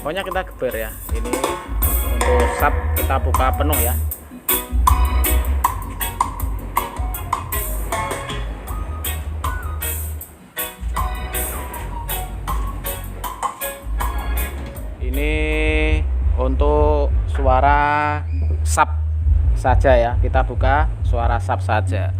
Pokoknya kita geber ya. Ini untuk sub kita buka penuh ya. Ini untuk suara sub saja ya, kita buka suara sub saja.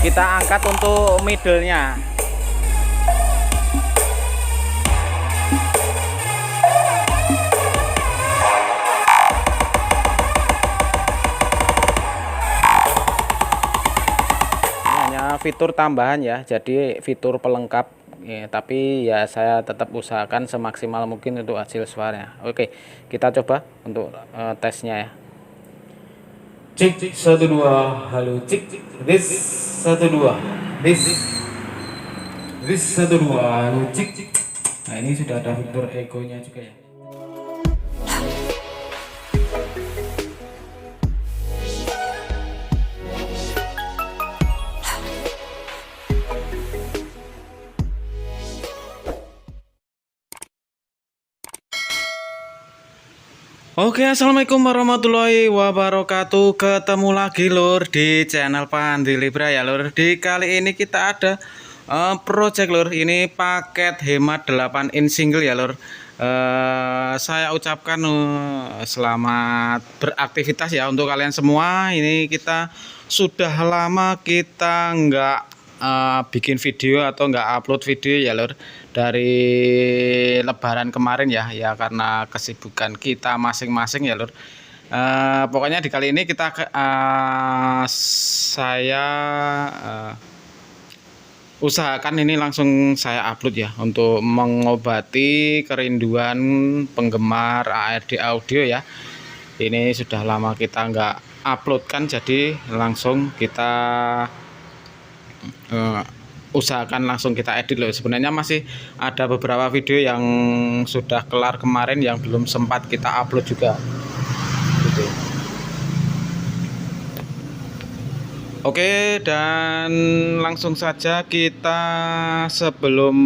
Kita angkat untuk middle-nya. Fitur tambahan ya, jadi fitur pelengkap ya, tapi ya saya tetap usahakan semaksimal mungkin untuk hasil suaranya. Oke, kita coba untuk tesnya ya. Cek 1 2, halo cek this 1 2, this 1 2, halo cek. Nah, ini sudah ada fitur echo-nya juga ya. Oke, assalamualaikum warahmatullahi wabarakatuh. Ketemu lagi lur di channel Pandi Libra ya lur. Di kali ini kita ada project lur. Ini paket hemat 8 in single ya lur. Saya ucapkan selamat beraktivitas ya untuk kalian semua. Ini kita sudah lama kita nggak bikin video atau nggak upload video ya lur, dari lebaran kemarin ya karena kesibukan kita masing-masing ya lur. Pokoknya di kali ini kita saya usahakan ini langsung saya upload ya untuk mengobati kerinduan penggemar ARD audio ya. Ini sudah lama kita nggak upload kan, jadi langsung kita usahakan langsung kita edit loh. Sebenarnya masih ada beberapa video yang sudah kelar kemarin yang belum sempat kita upload juga gitu. Oke, dan langsung saja kita sebelum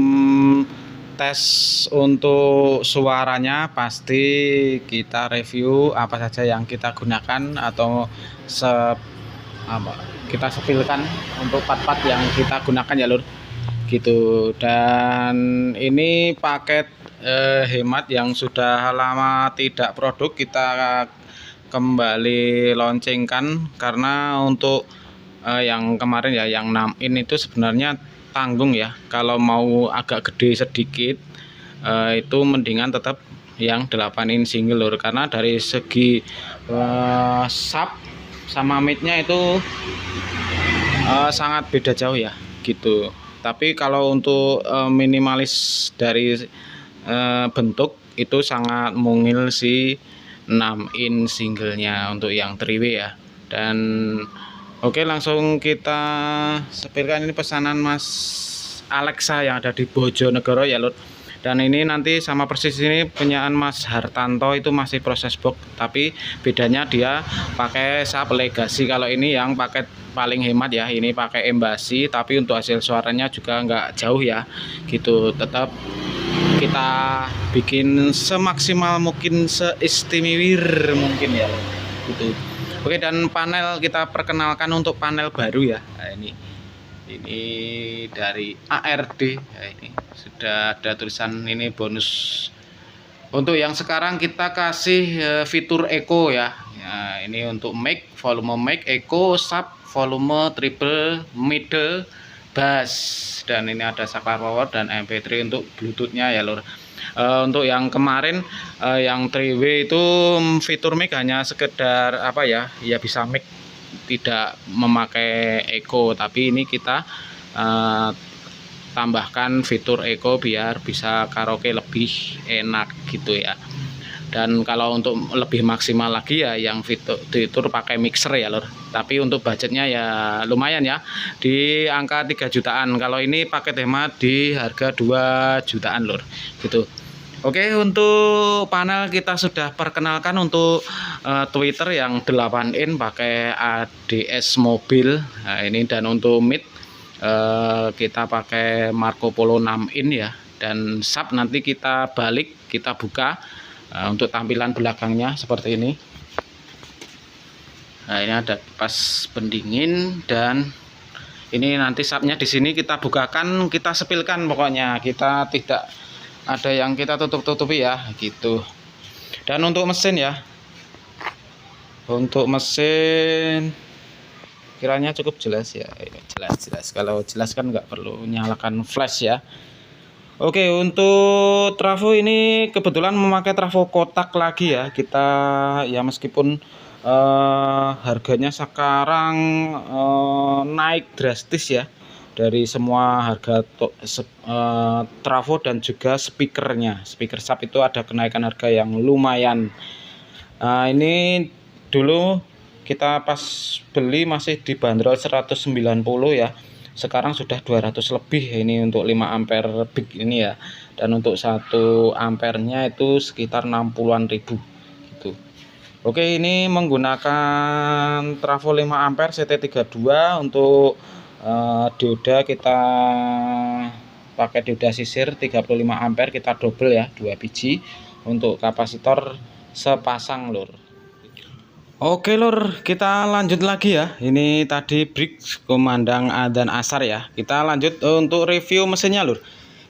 tes untuk suaranya pasti kita review apa saja yang kita gunakan atau kita sepilkan untuk part-part yang kita gunakan ya lur gitu. Dan ini paket hemat yang sudah lama tidak produk, kita kembali launchingkan karena untuk yang kemarin ya yang 6 in itu sebenarnya tanggung ya. Kalau mau agak gede sedikit itu mendingan tetap yang 8 in single lur, karena dari segi sub sama midnya itu sangat beda jauh ya gitu. Tapi kalau untuk minimalis dari bentuk itu sangat mungil si 6 in singlenya untuk yang 3W ya. Dan oke, langsung kita sepirkan. Ini pesanan Mas Alexa yang ada di Bojonegoro ya lur. Dan ini nanti sama persis ini punyaan Mas Hartanto, itu masih proses box, tapi bedanya dia pakai sub legacy. Kalau ini yang paket paling hemat ya, ini pakai embasi, tapi untuk hasil suaranya juga nggak jauh ya gitu. Tetap kita bikin semaksimal mungkin, seistimewir mungkin ya gitu. Oke, dan panel kita perkenalkan untuk panel baru ya. Nah, ini dari ARD ya, ini sudah ada tulisan ini bonus. Untuk yang sekarang kita kasih fitur echo ya. Ini untuk mic, volume mic, echo, sub, volume, treble, middle, bass, dan ini ada saklar power dan MP3 untuk bluetoothnya ya lur. Untuk yang kemarin yang 3W itu fitur mic hanya sekedar apa ya bisa mic, tidak memakai echo, tapi ini kita tambahkan fitur echo biar bisa karaoke lebih enak gitu ya. Dan kalau untuk lebih maksimal lagi ya yang fitur pakai mixer ya lur, tapi untuk budgetnya ya lumayan ya, di angka 3 jutaan. Kalau ini paket hemat di harga 2 jutaan lur gitu. Oke, untuk panel kita sudah perkenalkan untuk tweeter yang 8 in pakai ADS mobil. Nah, ini dan untuk mid kita pakai Marco Polo 6 in ya. Dan sub nanti kita balik, kita buka untuk tampilan belakangnya seperti ini. Nah, ini ada kipas pendingin dan ini nanti subnya di sini kita bukakan, kita sepilkan pokoknya. Kita tidak ada yang kita tutup-tutupi ya gitu. Dan untuk mesin ya, untuk mesin kiranya cukup jelas ya. Jelas kalau jelas kan nggak perlu nyalakan flash ya. Oke, untuk trafo ini kebetulan memakai trafo kotak lagi ya. Kita ya meskipun harganya sekarang naik drastis ya dari semua harga trafo dan juga speakernya. Speaker sub itu ada kenaikan harga yang lumayan. Ini dulu kita pas beli masih dibanderol 190 ya. Sekarang sudah 200 lebih ini untuk 5 ampere big ini ya. Dan untuk 1 ampernya itu sekitar 60-an ribu gitu. Oke, ini menggunakan trafo 5 ampere CT32. Untuk dioda kita pakai dioda sisir 35 ampere, kita double ya, 2 biji. Untuk kapasitor sepasang lur. Oke lur, kita lanjut lagi ya. Ini tadi break kumandang adzan asar ya. Kita lanjut untuk review mesinnya lur.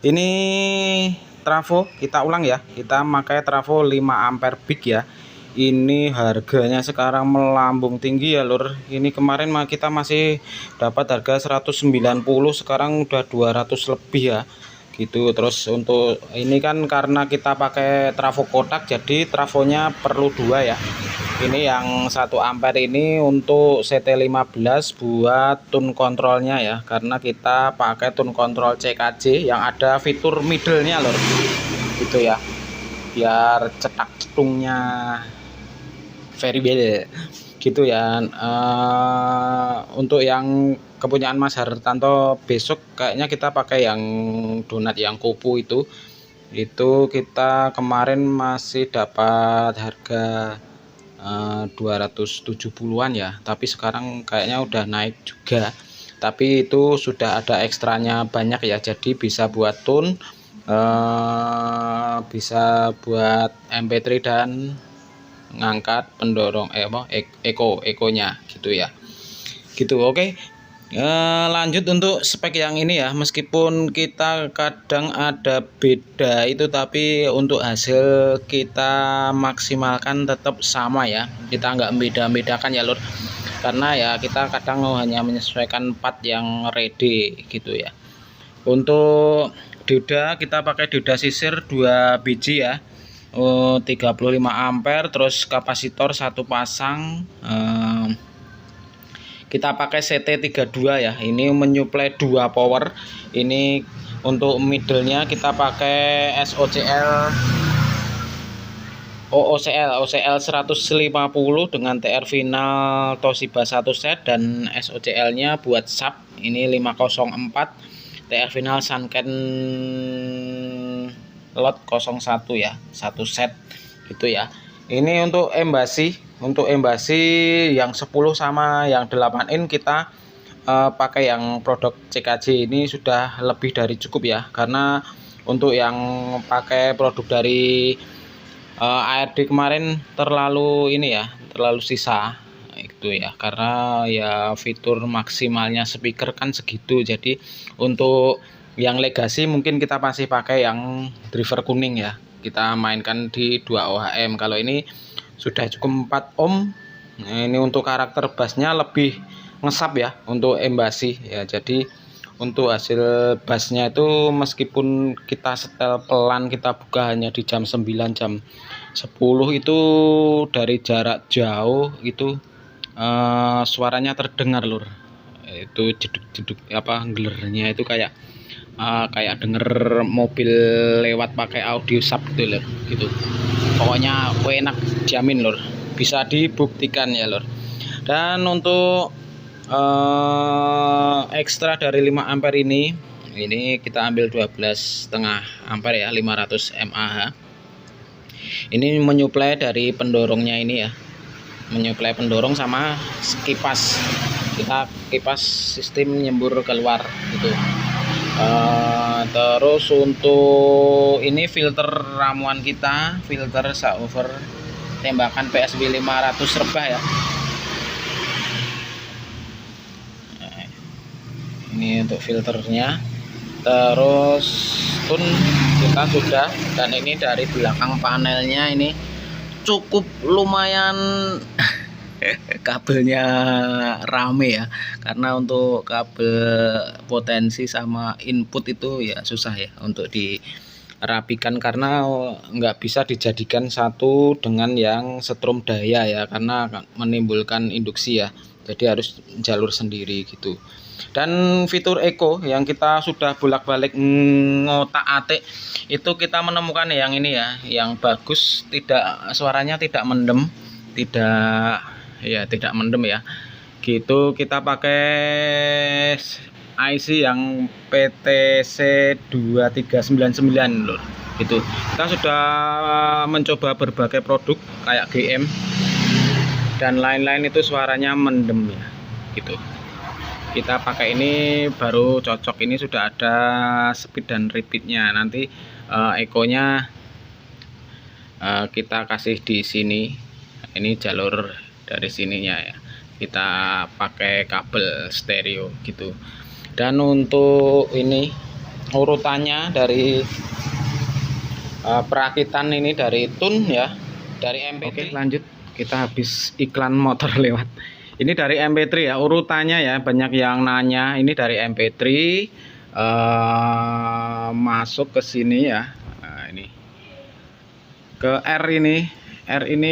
Ini trafo, kita ulang ya. Kita pakai trafo 5 ampere big ya. Ini harganya sekarang melambung tinggi ya lur. Ini kemarin kita masih dapat harga 190, sekarang udah 200 lebih ya gitu. Terus untuk ini kan karena kita pakai trafo kotak, jadi trafonya perlu 2 ya. Ini yang 1 ampere ini untuk CT15 buat tune kontrolnya ya, karena kita pakai tune kontrol CKJ yang ada fitur middle-nya lur gitu ya, biar cetak cetungnya very bel gitu ya. Untuk yang kepunyaan Mas Hartanto besok kayaknya kita pakai yang donat yang kupu itu kita kemarin masih dapat harga 270-an ya, tapi sekarang kayaknya udah naik juga. Tapi itu sudah ada ekstranya banyak ya, jadi bisa buat tune, bisa buat MP3 dan ngangkat pendorong ekonya gitu ya gitu. Oke, lanjut untuk spek yang ini ya, meskipun kita kadang ada beda itu, tapi untuk hasil kita maksimalkan tetap sama ya. Kita nggak beda-bedakan ya lur, karena ya kita kadang hanya menyesuaikan part yang ready gitu ya. Untuk dioda kita pakai dioda sisir 2 biji ya, 35 ampere, terus kapasitor 1 pasang. Kita pakai CT32 ya, ini menyuplai 2 power. Ini untuk middle-nya kita pakai OCL 150 dengan TR final Toshiba 1 set, dan SOCL-nya buat sub ini 504 TR final Sanken lot 01 ya, 1 set gitu ya. Ini untuk embasi yang 10 sama yang 8 in kita pakai yang produk CKJ. Ini sudah lebih dari cukup ya, karena untuk yang pakai produk dari ARD kemarin terlalu sisa itu ya, karena ya fitur maksimalnya speaker kan segitu. Jadi untuk yang legacy mungkin kita masih pakai yang driver kuning ya, kita mainkan di 2 ohm. Kalau ini sudah cukup 4 ohm. Nah, ini untuk karakter bassnya lebih ngesap ya untuk embasi ya. Jadi untuk hasil bassnya itu meskipun kita setel pelan, kita buka hanya di jam 9 jam 10 itu dari jarak jauh itu suaranya terdengar lur. Itu jeduk-jeduk gelernya itu kayak denger mobil lewat pakai audio sub gitu lur gitu. Pokoknya enak, jamin lur, bisa dibuktikan ya lur. Dan untuk ekstra dari 5 ampere ini Ini kita ambil 12,5 ampere ya, 500 mAh. Ini menyuplai dari pendorongnya ini ya, menyuplai pendorong sama kipas. Kita kipas sistem nyembur keluar gitu. Terus untuk ini filter ramuan kita, filter subwoofer tembakan PSB 500 rebah ya. Nah, ini untuk filternya. Terus pun kita sudah, dan ini dari belakang panelnya ini cukup lumayan kabelnya rame ya, karena untuk kabel potensi sama input itu ya susah ya untuk dirapikan, karena nggak bisa dijadikan satu dengan yang setrum daya ya, karena menimbulkan induksi ya, jadi harus jalur sendiri gitu. Dan fitur eco yang kita sudah bolak-balik ngotak-atik itu kita menemukan yang ini ya, yang bagus, tidak, suaranya tidak mendem, tidak mendem ya gitu. Kita pakai IC yang PTC 2399 lur gitu. Kita sudah mencoba berbagai produk kayak GM dan lain-lain, itu suaranya mendem ya gitu. Kita pakai ini baru cocok, ini sudah ada speed dan repeatnya. Nanti ekonya kita kasih di sini, ini jalur dari sininya ya, kita pakai kabel stereo gitu. Dan untuk ini urutannya dari perakitan ini dari tune ya, dari MP3. Oke, lanjut, kita habis iklan motor lewat. Ini dari MP3 ya, urutannya ya, banyak yang nanya. Ini dari MP3 masuk ke sini ya. Nah, ini ke R ini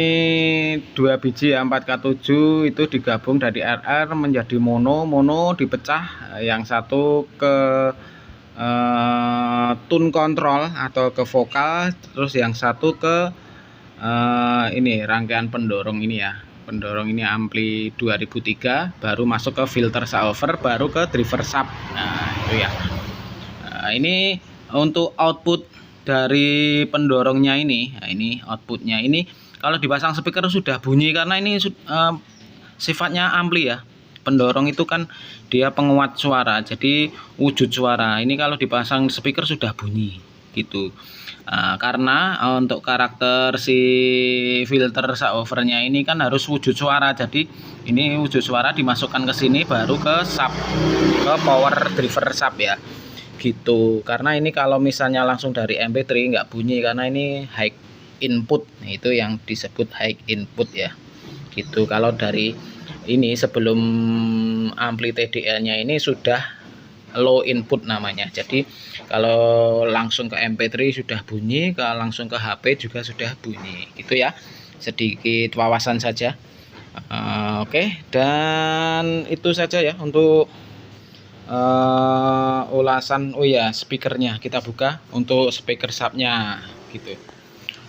2 biji ya, 4K7 itu digabung dari RR menjadi mono dipecah, yang satu ke tune control atau ke vokal, terus yang satu ke ini rangkaian pendorong ini ya. Pendorong ini ampli 2003, baru masuk ke filter subwoofer, baru ke driver sub. Nah itu ya. Nah, ini untuk output dari pendorongnya ini. Nah, ini outputnya ini kalau dipasang speaker sudah bunyi, karena ini sifatnya ampli ya. Pendorong itu kan dia penguat suara, jadi wujud suara. Ini kalau dipasang speaker sudah bunyi gitu. Karena untuk karakter si filter subwoofernya ini kan harus wujud suara, jadi ini wujud suara dimasukkan ke sini baru ke sub, ke power driver sub ya gitu. Karena ini kalau misalnya langsung dari MP3 nggak bunyi, karena ini high input, itu yang disebut high input ya gitu. Kalau dari ini sebelum ampli TDL nya ini sudah low input namanya, jadi kalau langsung ke MP3 sudah bunyi, kalau langsung ke HP juga sudah bunyi gitu ya. Sedikit wawasan saja. Oke, dan itu saja ya untuk ulasan. Oh ya, speakernya kita buka untuk speaker subnya gitu.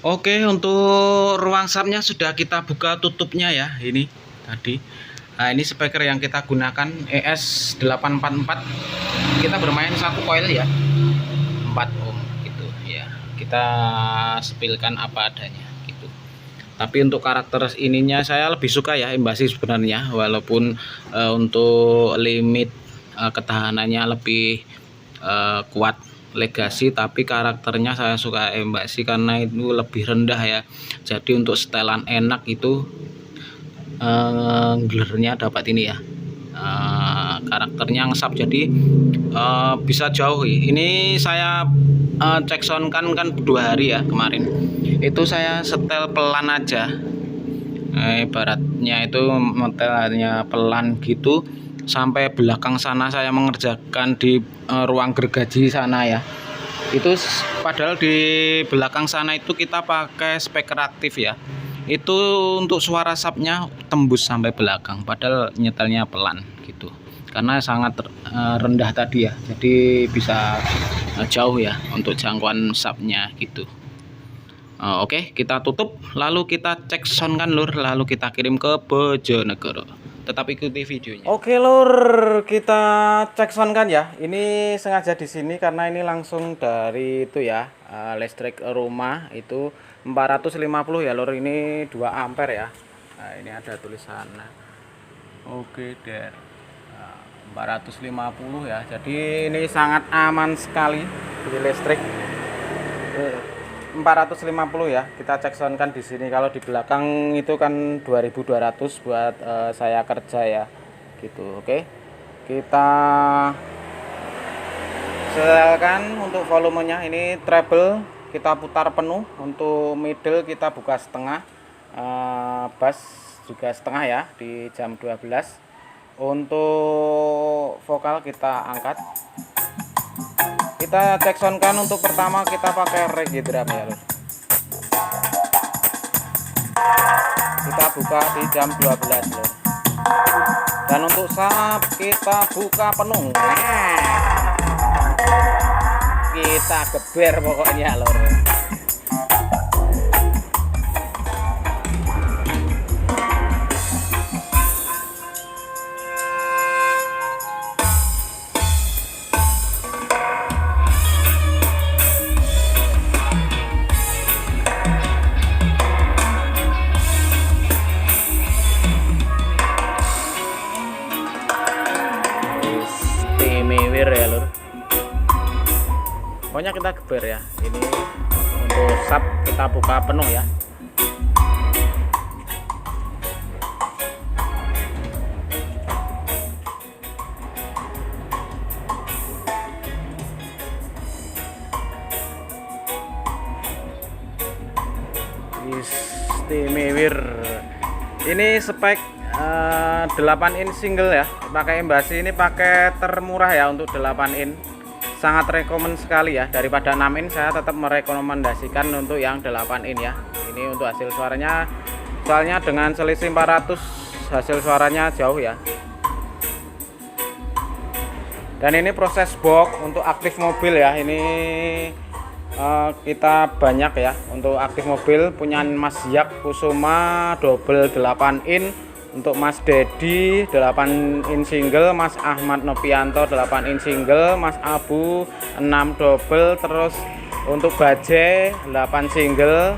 Oke, untuk ruang subnya sudah kita buka tutupnya ya, ini tadi. Nah, ini speaker yang kita gunakan ES844. Kita bermain satu coil ya, 4 ohm gitu ya. Kita spilkan apa adanya gitu. Tapi untuk karakter ininya saya lebih suka ya Embasi sebenarnya, walaupun untuk limit ketahanannya lebih kuat Legacy, tapi karakternya saya suka Embasi karena itu lebih rendah ya. Jadi untuk setelan enak itu gelernya dapat ini ya, karakternya ngesap, jadi bisa jauh. Ini saya cek sound kan 2 hari ya kemarin, itu saya setel pelan aja, ibaratnya itu metelnya pelan gitu, sampai belakang sana saya mengerjakan di ruang gergaji sana ya. Itu padahal di belakang sana itu kita pakai speaker aktif ya, itu untuk suara subnya tembus sampai belakang, padahal nyetelnya pelan gitu, karena sangat rendah tadi ya, jadi bisa jauh ya untuk jangkauan subnya gitu. Oke, kita tutup, lalu kita cek sound kan lur, lalu kita kirim ke Bojonegoro. tetap ikuti videonya. Oke lur, kita cek sound kan ya. Ini sengaja di sini karena ini langsung dari itu ya, listrik rumah itu 450 ya lur. Ini 2 ampere ya. Nah, ini ada tulisan. Oke der. 450 ya. Jadi ini sangat aman sekali di listrik. 450 ya. Kita cek sound kan di sini. Kalau di belakang itu kan 2200 buat saya kerja ya. Gitu. Oke. Kita setelkan untuk volumenya. Ini treble kita putar penuh. Untuk middle kita buka setengah. Bass juga setengah ya di jam 12. Untuk vokal kita angkat. Kita cek sound kan untuk pertama kita pakai reggae drum ya lur. Kita buka di jam 12 lur. Dan untuk sub kita buka penuh. Kita geber pokoknya lur. Ya lur, pokoknya kita geber ya. Ini untuk sub kita buka penuh ya. Istimewir. Ini spek 8 in single ya, pakai embasi. Ini pakai termurah ya untuk 8 in, sangat rekomen sekali ya. Daripada 6 in saya tetap merekomendasikan untuk yang 8 in ya. Ini untuk hasil suaranya, soalnya dengan selisih 400 hasil suaranya jauh ya. Dan ini proses box untuk aktif mobil ya. Ini kita banyak ya untuk aktif mobil, punya Mas Yak Kusuma double 8 in. Untuk Mas Dedi 8 in single, Mas Ahmad Nopianto 8 in single, Mas Abu 6 double, terus untuk Baje 8 single,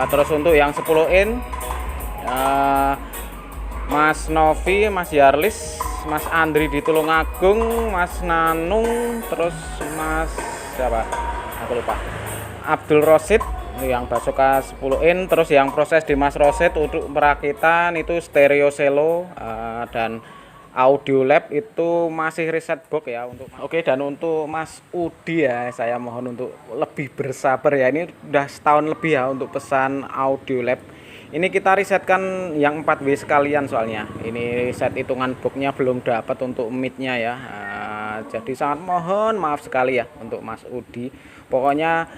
terus untuk yang 10 in Mas Novi, Mas Yarlis, Mas Andri di Tulungagung, Mas Nanung, terus Mas siapa? Aku lupa. Abdul Rosid yang Basoka 10 in, terus yang proses di Mas Rosid untuk perakitan itu stereo selo, dan audio lab itu masih reset box ya untuk. Oke, dan untuk Mas Udi ya, saya mohon untuk lebih bersabar ya. Ini udah setahun lebih ya untuk pesan audio lab. Ini kita risetkan yang 4W sekalian soalnya. Ini set hitungan boxnya belum dapat untuk midnya ya. Jadi sangat mohon maaf sekali ya untuk Mas Udi. Pokoknya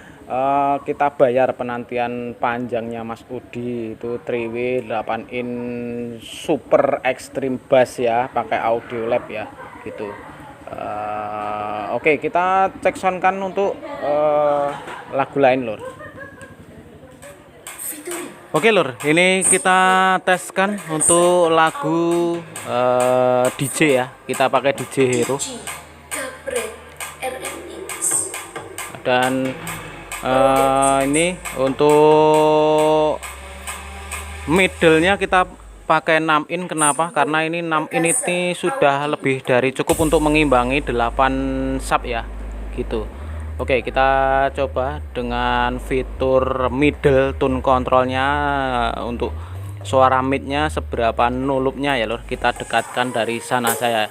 kita bayar penantian panjangnya Mas Udi itu 3W 8 in super extreme bass ya, pakai audio lab ya gitu. Oke, kita cek sound kan untuk lagu lain lur. Oke lur, ini kita teskan untuk lagu DJ ya. Kita pakai DJ Hero. Dan ini untuk middle-nya kita pakai 6 in. Kenapa? Karena ini 6 in ini sudah lebih dari cukup untuk mengimbangi 8 sub ya gitu. Oke, kita coba dengan fitur middle tone controlnya. Untuk suara midnya seberapa nulupnya ya lur, kita dekatkan dari sana saya.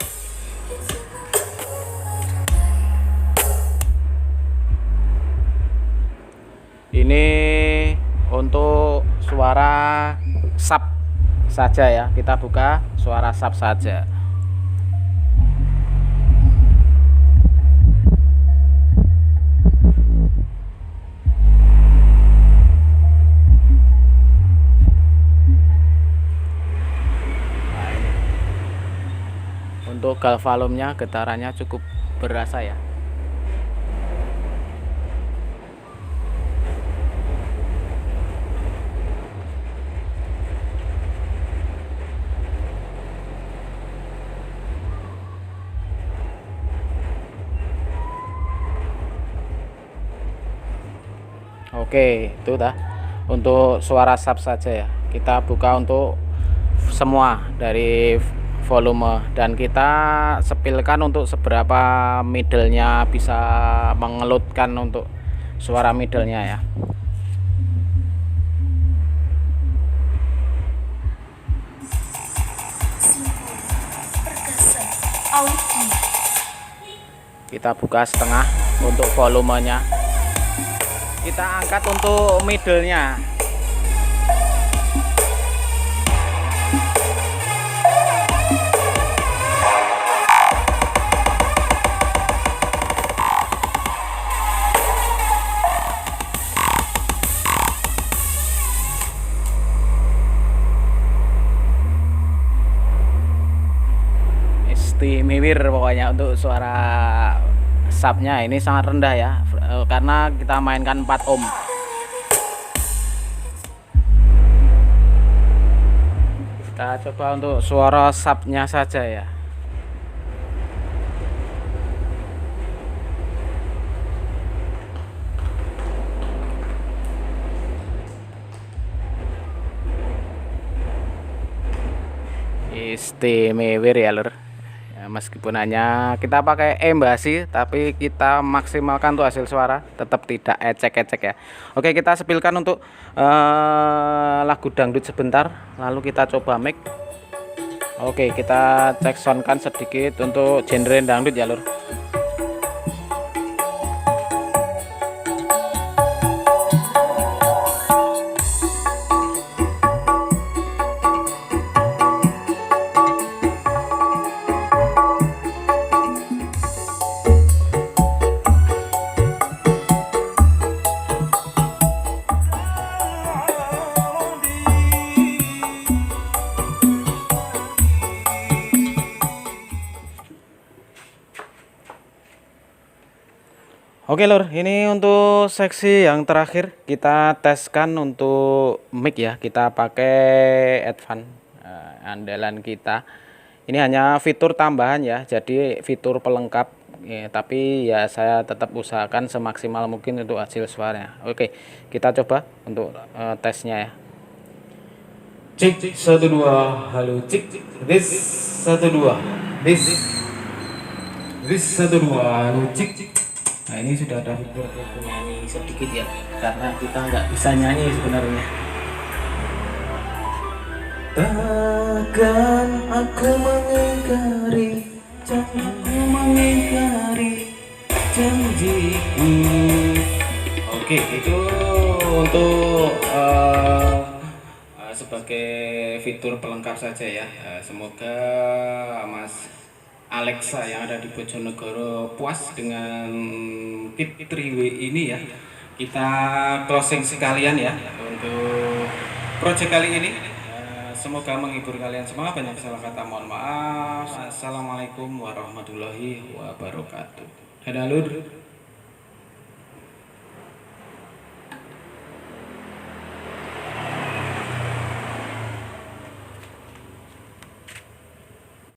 Ini untuk suara sub saja ya, kita buka suara sub saja. Untuk galvalumnya getarannya cukup berasa ya. Oke, itu dah untuk suara sub saja ya. Kita buka untuk semua dari volume dan kita sepilkan untuk seberapa middle-nya bisa mengelutkan untuk suara middle-nya ya. Kita buka setengah untuk volumenya. Kita angkat untuk middle-nya. Istimewa pokoknya untuk suara subnya ini sangat rendah ya, karena kita mainkan 4 ohm. Kita coba untuk suara subnya saja ya. Istimewa ya lur. Meskipun hanya kita pakai embasi, tapi kita maksimalkan untuk hasil suara tetap tidak ecek-ecek ya. Oke, kita sepilkan untuk lagu dangdut sebentar, lalu kita coba mic. Oke, kita cek soundkan sedikit untuk genre dangdut ya lur. Oke lur, ini untuk seksi yang terakhir kita teskan untuk mic ya. Kita pakai Advan andalan kita. Ini hanya fitur tambahan ya, jadi fitur pelengkap ya, tapi ya saya tetap usahakan semaksimal mungkin untuk hasil suaranya. Oke, kita coba untuk tesnya ya. Cek 1 2, halo cek. This 1 2. This 1 2, halo cek. Nah, ini sudah ada fitur nyanyi sedikit ya, karena kita nggak bisa nyanyi sebenarnya. Takkan aku mengingkari janjiku. Oke, itu untuk sebagai fitur pelengkap saja ya. Semoga Mas Alexa yang ada di Bojonegoro puas dengan kit 3W ini ya. Kita closing sekalian ya untuk project kali ini. Semoga menghibur kalian semua. Banyak salah kata mohon maaf. Assalamualaikum warahmatullahi wabarakatuh. Dadah lur.